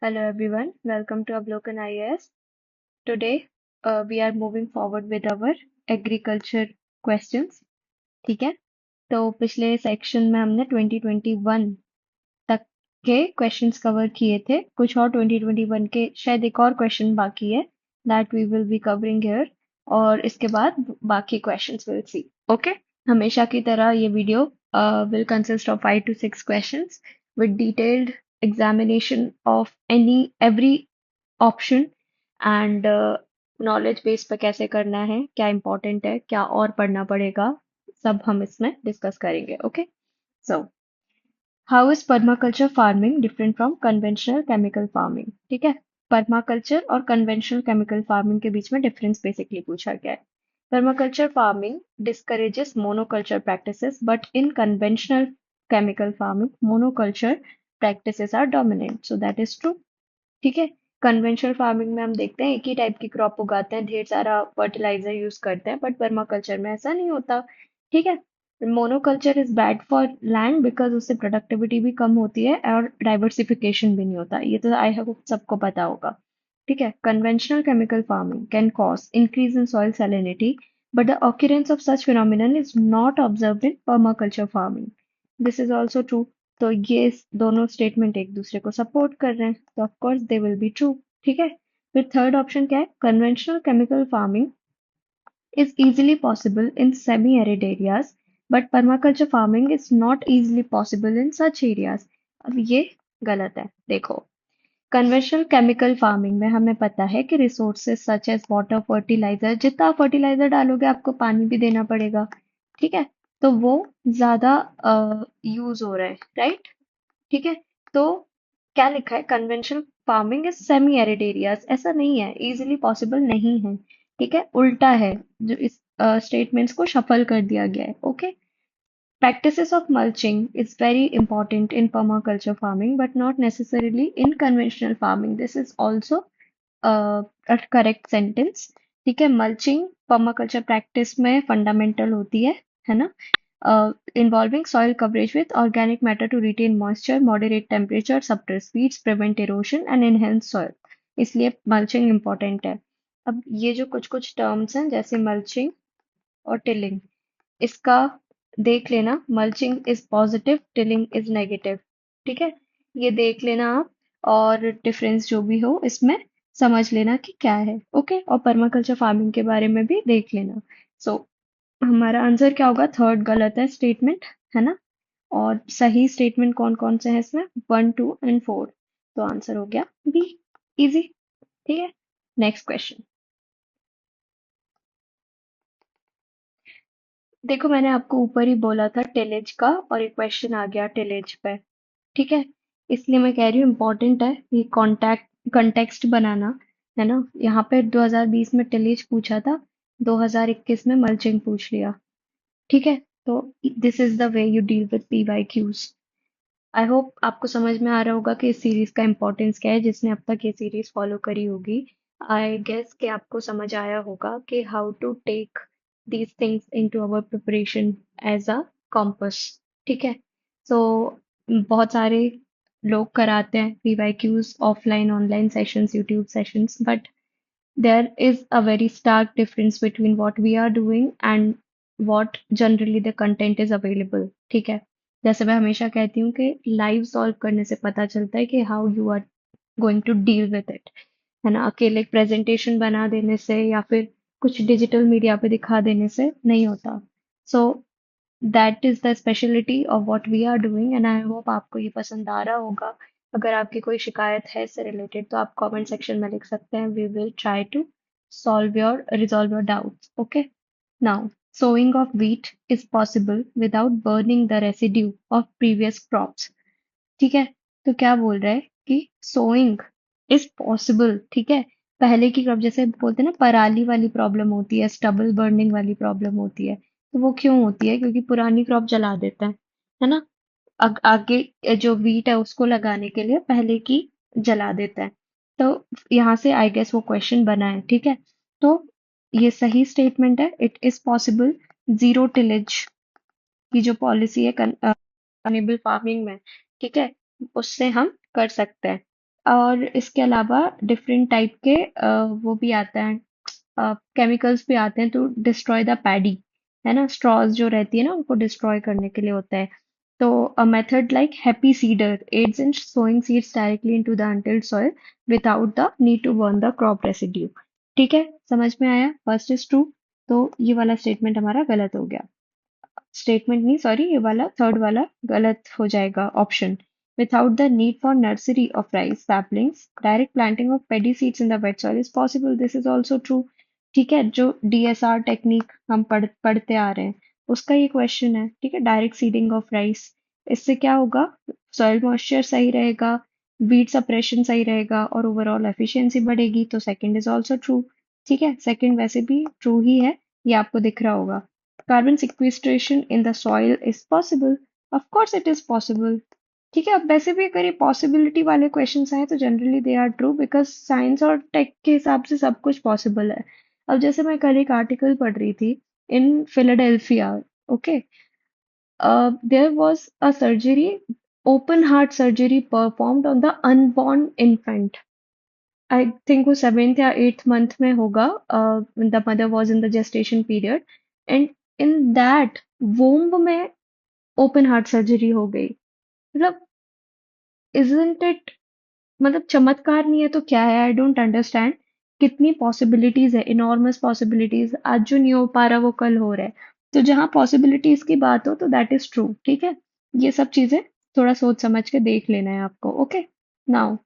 Hello everyone, welcome to Avlokan IAS. Today we are moving forward with our agriculture questions. ठीक है तो पिछले section में हमने 2021 तक के क्वेश्चंस कवर किए थे कुछ और 2021 के शायद एक और क्वेश्चन बाकी है that we will be covering here और इसके बाद बाकी क्वेश्चंस विल सी ओके हमेशा की तरह ये video will consist of 5 to 6 questions with detailed examination of every option and knowledge base पे कैसे करना है क्या इंपॉर्टेंट है क्या और पढ़ना पड़ेगा सब हम इसमें डिस्कस करेंगे okay so how is permaculture farming different from conventional chemical farming ठीक है पर्माकल्चर और कन्वेंशनल केमिकल फार्मिंग के बीच में डिफरेंस बेसिकली पूछा गया है permaculture farming discourages monoculture practices but in conventional chemical farming monoculture practices are dominant so that is true ठीक है कन्वेंशनल फार्मिंग में हम देखते हैं एक ही टाइप की क्रॉप उगाते हैं ढेर सारा फर्टिलाइजर यूज करते हैं बट पर्माकल्चर में ऐसा नहीं होता ठीक है monoculture is bad for land because उससे प्रोडक्टिविटी भी कम होती है और डाइवर्सिफिकेशन भी नहीं होता ये तो आई होप सबको पता होगा ठीक है conventional chemical farming can cause increase in soil salinity but the occurrence of such phenomenon is not observed in permaculture farming this is also true तो ये दोनों स्टेटमेंट एक दूसरे को सपोर्ट कर रहे हैं तो of course they will be true ठीक है फिर थर्ड ऑप्शन क्या है conventional chemical farming is easily possible in semi-arid areas but permaculture farming is not easily possible in such areas अब ये गलत है देखो कन्वेंशनल केमिकल फार्मिंग में हमें पता है कि resources such as water fertiliser जितना फर्टिलाइजर डालोगे आपको पानी भी देना पड़ेगा ठीक है तो वो ज्यादा यूज हो रहा है राइट ठीक है तो क्या लिखा है conventional farming is semi arid areas ऐसा नहीं है इजीली पॉसिबल नहीं है ठीक है उल्टा है जो इस स्टेटमेंट्स को शफल कर दिया गया है okay practices of mulching is very important in permaculture farming but not necessarily in conventional farming this is also a correct sentence ठीक है मल्चिंग पर्माकल्चर प्रैक्टिस में फंडामेंटल होती है ना involving soil coverage with organic matter to retain moisture, moderate temperature, suppress weeds, prevent erosion and enhance soil. इसलिए mulching important है अब ये जो कुछ कुछ टर्म्स हैं जैसे mulching और टिलिंग इसका देख लेना mulching is positive tilling is negative ठीक है ये देख लेना आप और डिफरेंस जो भी हो इसमें समझ लेना कि क्या है ओके और पर्माकल्चर फार्मिंग के बारे में भी देख लेना सो हमारा आंसर क्या होगा थर्ड गलत है स्टेटमेंट है ना और सही स्टेटमेंट कौन कौन से हैं इसमें 1 2 and 4 तो आंसर हो गया बी इजी ठीक है नेक्स्ट क्वेश्चन देखो मैंने आपको ऊपर ही बोला था टिलेज का और एक क्वेश्चन आ गया टिलेज पे ठीक है इसलिए मैं कह रही हूँ इम्पोर्टेंट है ये कॉन्टैक्ट कंटेक्स्ट बनाना है ना यहाँ पे 2020 में टिलेज पूछा था 2021 में मल्चिंग पूछ लिया ठीक है तो this is the way you deal with PYQs I hope आपको समझ में आ रहा होगा कि इस सीरीज का इम्पोर्टेंस क्या है जिसने अब तक ये सीरीज फॉलो करी होगी आई गेस कि आपको समझ आया होगा कि how to take these things into our preparation as a compass ठीक है सो बहुत सारे लोग कराते हैं PYQs offline online sessions YouTube sessions but there is a very stark difference between what we are doing and what generally the content is available ठीक है जैसे मैं हमेशा कहती हूँ कि लाइव सॉल्व करने से पता चलता है कि how you are going to deal with it है ना अकेले एक प्रेजेंटेशन बना देने से या फिर कुछ डिजिटल मीडिया पे दिखा देने से नहीं होता so that is the speciality of what we are doing and I hope आपको ये पसंद आ रहा होगा अगर आपकी कोई शिकायत है इससे रिलेटेड तो आप कमेंट सेक्शन में लिख सकते हैं we will try to resolve your doubts okay now sowing of wheat is possible without burning the residue of previous crops ठीक है तो क्या बोल रहा है कि सोइंग इज पॉसिबल ठीक है पहले की क्रॉप जैसे बोलते हैं ना पराली वाली प्रॉब्लम होती है स्टबल बर्निंग वाली प्रॉब्लम होती है तो वो क्यों होती है क्योंकि पुरानी क्रॉप जला देते हैं है ना आगे जो वीट है उसको लगाने के लिए पहले की जला देता है तो यहाँ से आई गेस वो क्वेश्चन बना है ठीक है तो ये सही स्टेटमेंट है it is possible zero tillage की जो पॉलिसी है सस्टेनेबल फार्मिंग में ठीक है उससे हम कर सकते हैं और इसके अलावा डिफरेंट टाइप के वो भी आता है, केमिकल्स भी आते हैं टू डिस्ट्रॉय द पैडी, है ना, स्ट्रॉज जो रहती है ना उनको डिस्ट्रॉय करने के लिए होता है। तो a method like happy seeder aids in sowing seeds directly into the untilled soil without the need to burn the crop residue. ठीक है, समझ में आया? फर्स्ट इज ट्रू, तो ये वाला स्टेटमेंट हमारा गलत हो गया। स्टेटमेंट नहीं, सॉरी, ये वाला थर्ड वाला गलत हो जाएगा option. Without the need for nursery of rice saplings direct planting of pedi seeds in the wait soil is possible, this is also true. ठीक है, जो डीएसआर टेक्निक हम पढ़ते आ रहे हैं उसका ये क्वेश्चन है। ठीक है, डायरेक्ट सीडिंग ऑफ राइस, इससे क्या होगा, सॉइल मॉइस्चर सही रहेगा, वीट सप्रेशन सही रहेगा और ओवरऑल एफिशिएंसी बढ़ेगी, तो सेकंड इज ऑल्सो ट्रू। ठीक है, सेकंड वैसे भी ट्रू ही है, ये आपको दिख रहा होगा। Carbon sequestration in the soil is possible. Of course it is possible. ठीक है, अब वैसे भी अगर ये पॉसिबिलिटी वाले क्वेश्चंस आए तो generally they are true, because science और टेक के हिसाब से सब कुछ पॉसिबल है। अब जैसे मैं कल एक आर्टिकल पढ़ रही थी in Philadelphia, okay, there was a surgery, open heart surgery performed on the unborn infant. I think वो 7th या 8th मंथ में होगा, the mother was in the gestation period, and in that womb में open heart surgery हो गई। मतलब isn't it, मतलब चमत्कार नहीं है तो क्या है? I don't understand. कितनी पॉसिबिलिटीज है, इनॉर्मस पॉसिबिलिटीज, आज जो नहीं हो पा रहा वो कल हो रहा है। तो जहां पॉसिबिलिटीज की बात हो तो दैट इज ट्रू। ठीक है, ये सब चीजें थोड़ा सोच समझ के देख लेना है आपको। Okay, now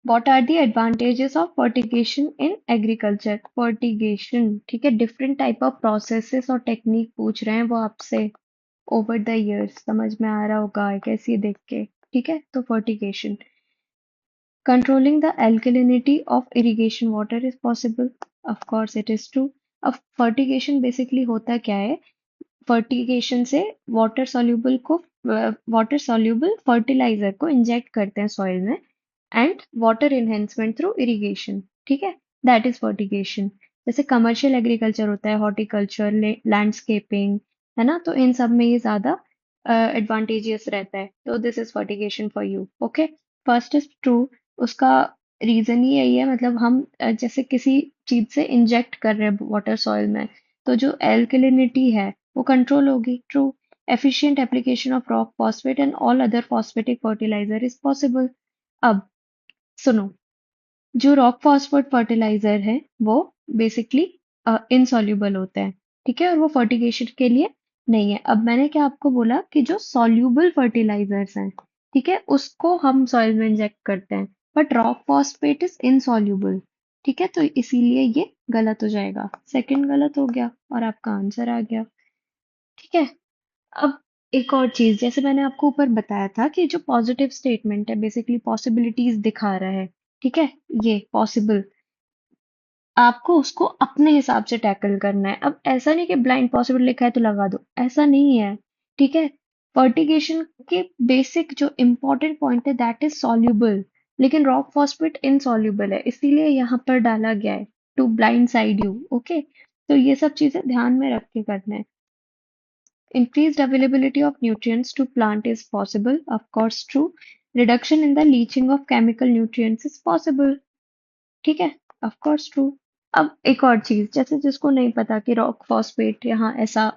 What are the advantages of fertigation in agriculture? Fertigation, ठीक है, डिफरेंट टाइप ऑफ प्रोसेसेस और टेक्निक पूछ रहे हैं वो आपसे ओवर द इयर्स, समझ में आ रहा होगा कैसे देख के। ठीक है, तो fertigation, controlling the alkalinity of irrigation water is possible. Of course it is true. अब fertigation बेसिकली होता क्या है? फर्टिगेशन से वाटर सॉल्यूबल फर्टिलाइजर को इंजेक्ट करते हैं सॉइल में, and water enhancement through irrigation. ठीक है, दैट इज फर्टिगेशन। जैसे कमर्शियल एग्रीकल्चर होता है, हॉर्टिकल्चर, लैंडस्केपिंग, है ना, तो इन सब में ये ज्यादा एडवांटेजियस रहता है, तो this is fertigation for you. Okay, first is true, उसका रीजन ही यही है, मतलब हम जैसे किसी चीज से इंजेक्ट कर रहे हैं वाटर सॉइल में, तो जो एल्कलिनिटी है वो कंट्रोल होगी। True. Efficient application of rock phosphate and all other phosphatic fertiliser is possible. अब सुनो, जो रॉक फॉस्फेट फर्टिलाइजर है वो बेसिकली इनसॉल्यूबल होते हैं। ठीक है, और वो फर्टिगेशन के लिए नहीं है। अब मैंने क्या आपको बोला कि जो सॉल्यूबल फर्टिलाइजर्स हैं, ठीक है, उसको हम सॉइल में इंजेक्ट करते हैं, but rock phosphate is insoluble. ठीक है, तो इसीलिए ये गलत हो जाएगा, सेकंड गलत हो गया और आपका आंसर आ गया। ठीक है, अब एक और चीज, जैसे मैंने आपको ऊपर बताया था कि जो पॉजिटिव स्टेटमेंट है बेसिकली पॉसिबिलिटीज दिखा रहा है। ठीक है, ये पॉसिबल, आपको उसको अपने हिसाब से टैकल करना है। अब ऐसा नहीं कि ब्लाइंड पॉसिबल लिखा है तो लगा दो, ऐसा नहीं है। ठीक है, फर्टिगेशन के बेसिक जो इंपॉर्टेंट पॉइंट है दैट इज सॉल्यूबल, लेकिन रॉक फॉस्फेट इनसॉल्यूबल है, इसीलिए यहाँ पर डाला गया है to blindside you. Okay, तो ये सब चीजें ध्यान में रख के करना है। Increased availability of nutrients to plant is possible, of course true. Reduction in the leaching of chemical nutrients is possible. ठीक है, of course true. अब एक और चीज, जैसे जिसको नहीं पता कि रॉक फॉस्फेट यहाँ ऐसा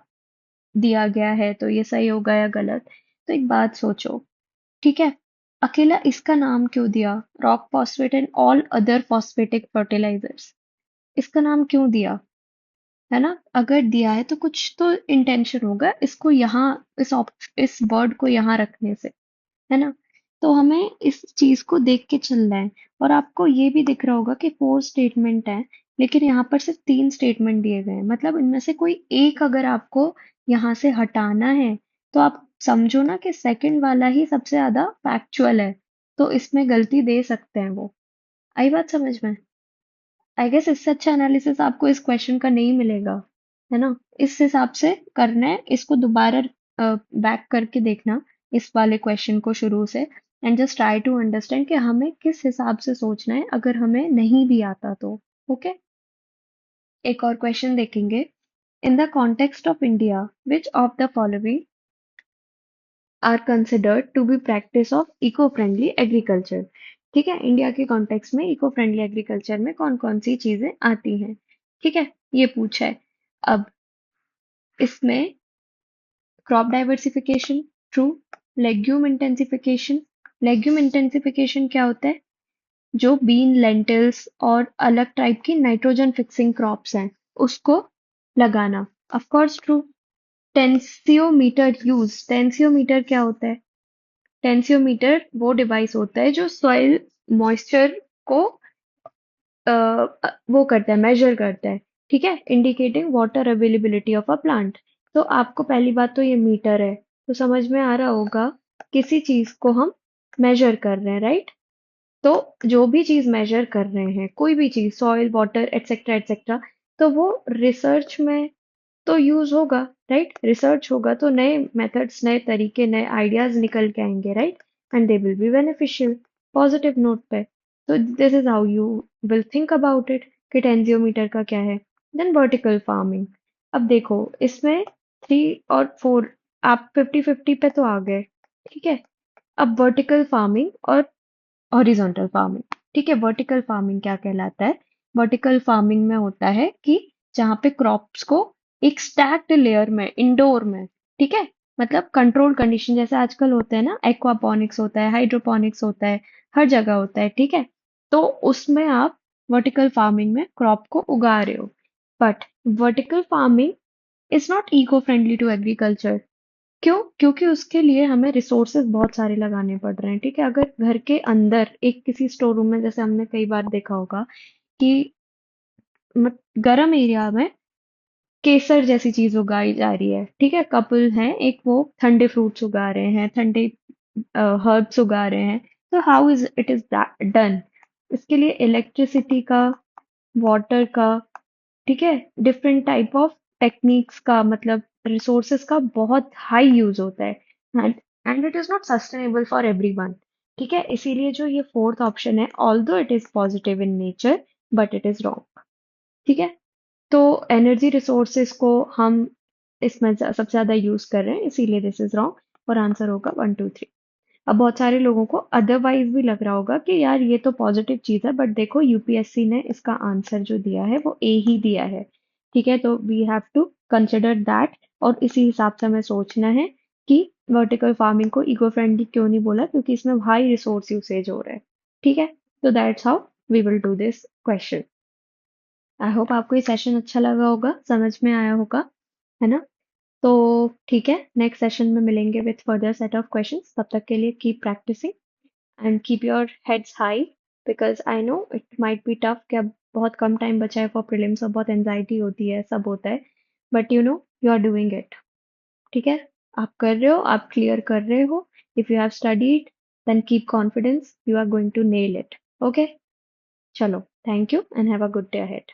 दिया गया है तो ये सही होगा या गलत, तो एक बात सोचो। ठीक है, अकेला इसका नाम क्यों दिया, rock phosphate and all other phosphatic fertilisers? इसका नाम क्यों दिया? है ना, अगर दिया है तो कुछ तो इंटेंशन होगा इसको यहाँ, इस वर्ड को यहाँ रखने से, है ना। तो हमें इस चीज को देख के चलना है। और आपको ये भी दिख रहा होगा कि 4 स्टेटमेंट है, लेकिन यहाँ पर सिर्फ 3 स्टेटमेंट दिए गए हैं, मतलब इनमें से कोई एक अगर आपको यहाँ से हटाना है तो आप समझो ना कि सेकंड वाला ही सबसे ज्यादा फैक्चुअल है, तो इसमें गलती दे सकते हैं वो। आई बात समझ में? आई गेस इससे अच्छा एनालिसिस आपको इस क्वेश्चन का नहीं मिलेगा, है ना। इस हिसाब से करना है, इसको दोबारा बैक करके देखना इस वाले क्वेश्चन को शुरू से, and just try to understand कि हमें किस हिसाब से सोचना है अगर हमें नहीं भी आता तो। ओके, एक और क्वेश्चन देखेंगे। In the context of India which of the following are considered to be practice of eco friendly agriculture. ठीक है, इंडिया के कॉन्टेक्स्ट में इको फ्रेंडली एग्रीकल्चर में कौन कौन सी चीजें आती हैं। ठीक है, ये पूछा है। अब इसमें crop diversification true, legume intensification, legume intensification क्या होता है, जो बीन लेंटिल्स और अलग टाइप की नाइट्रोजन फिक्सिंग क्रॉप्स हैं उसको लगाना, of course true. Tensiometer use, tensiometer क्या होता है, टेंसियोमीटर वो डिवाइस होता है जो सॉइल मॉइस्चर को वो करता है, मेजर करता है। ठीक है, indicating water availability of a plant. तो आपको पहली बात तो ये मीटर है, तो समझ में आ रहा होगा किसी चीज को हम मेजर कर रहे हैं, राइट। तो जो भी चीज मेजर कर रहे हैं, कोई भी चीज, सॉइल वाटर एटसेट्रा एटसेट्रा, तो वो रिसर्च में तो यूज होगा, राइट। रिसर्च होगा तो नए मेथड्स, नए तरीके, नए आइडियाज निकल के आएंगे, right. And they will be beneficial, positive note पे। तो this is how you will think about it कि टेंजियोमीटर का क्या है। Then vertical farming. अब देखो इसमें 3 और 4, आप 50-50 पे तो आ गए। ठीक है, अब वर्टिकल फार्मिंग और हॉरिजॉन्टल फार्मिंग। ठीक है, वर्टिकल फार्मिंग क्या कहलाता है, वर्टिकल फार्मिंग में होता है कि जहाँ पे क्रॉप्स को एक स्टैक्ड लेयर में, इंडोर में, ठीक है, मतलब कंट्रोल कंडीशन जैसे आजकल होते हैं ना, एक्वापॉनिक्स होता है, हाइड्रोपोनिक्स होता है, हर जगह होता है। ठीक है, तो उसमें आप वर्टिकल फार्मिंग में क्रॉप को उगा रहे हो। But vertical farming is not eco friendly to agriculture. क्यों? क्योंकि उसके लिए हमें रिसोर्सेज बहुत सारे लगाने पड़ रहे हैं। ठीक है, अगर घर के अंदर एक किसी स्टोर रूम में, जैसे हमने कई बार देखा होगा कि गर्म एरिया में केसर जैसी चीज उगाई जा रही है। ठीक है, कपल हैं एक, वो ठंडे फ्रूट्स उगा रहे हैं, ठंडे हर्ब्स उगा रहे हैं। तो how is it is done, इसके लिए इलेक्ट्रिसिटी का, वाटर का, ठीक है, डिफरेंट टाइप ऑफ टेक्निक्स का, मतलब रिसोर्सेज का बहुत हाई यूज होता है। And it is not sustainable for everyone. ठीक है, इसीलिए जो ये फोर्थ ऑप्शन है, although it is positive in nature, but it is wrong. ठीक है, तो एनर्जी रिसोर्सेज को हम इसमें सबसे ज्यादा यूज कर रहे हैं, इसीलिए दिस इज रॉन्ग। और आंसर होगा 1 2 3। अब बहुत सारे लोगों को अदरवाइज भी लग रहा होगा कि यार ये तो पॉजिटिव चीज है, बट देखो यूपीएससी ने इसका आंसर जो दिया है वो ए ही दिया है। ठीक है, तो we have to consider that, और इसी हिसाब से हमें सोचना है कि वर्टिकल फार्मिंग को इको फ्रेंडली क्यों नहीं बोला, क्योंकि इसमें हाई रिसोर्स यूसेज हो रहा है। ठीक है, तो that's how we will do this question. I hope आपको ये सेशन अच्छा लगा होगा, समझ में आया होगा, है ना। तो ठीक है, नेक्स्ट सेशन में मिलेंगे with further set of questions. तब तक के लिए keep practising and keep your heads high, because I know it might be tough कि अब बहुत कम टाइम बचा है फॉर प्रीलिम्स और बहुत एंजाइटी होती है, सब होता है, but you are doing it. ठीक है, आप कर रहे हो, आप क्लियर कर रहे हो। If you have studied then keep confidence, you are going to nail it. Okay, चलो, thank you and have a good day ahead.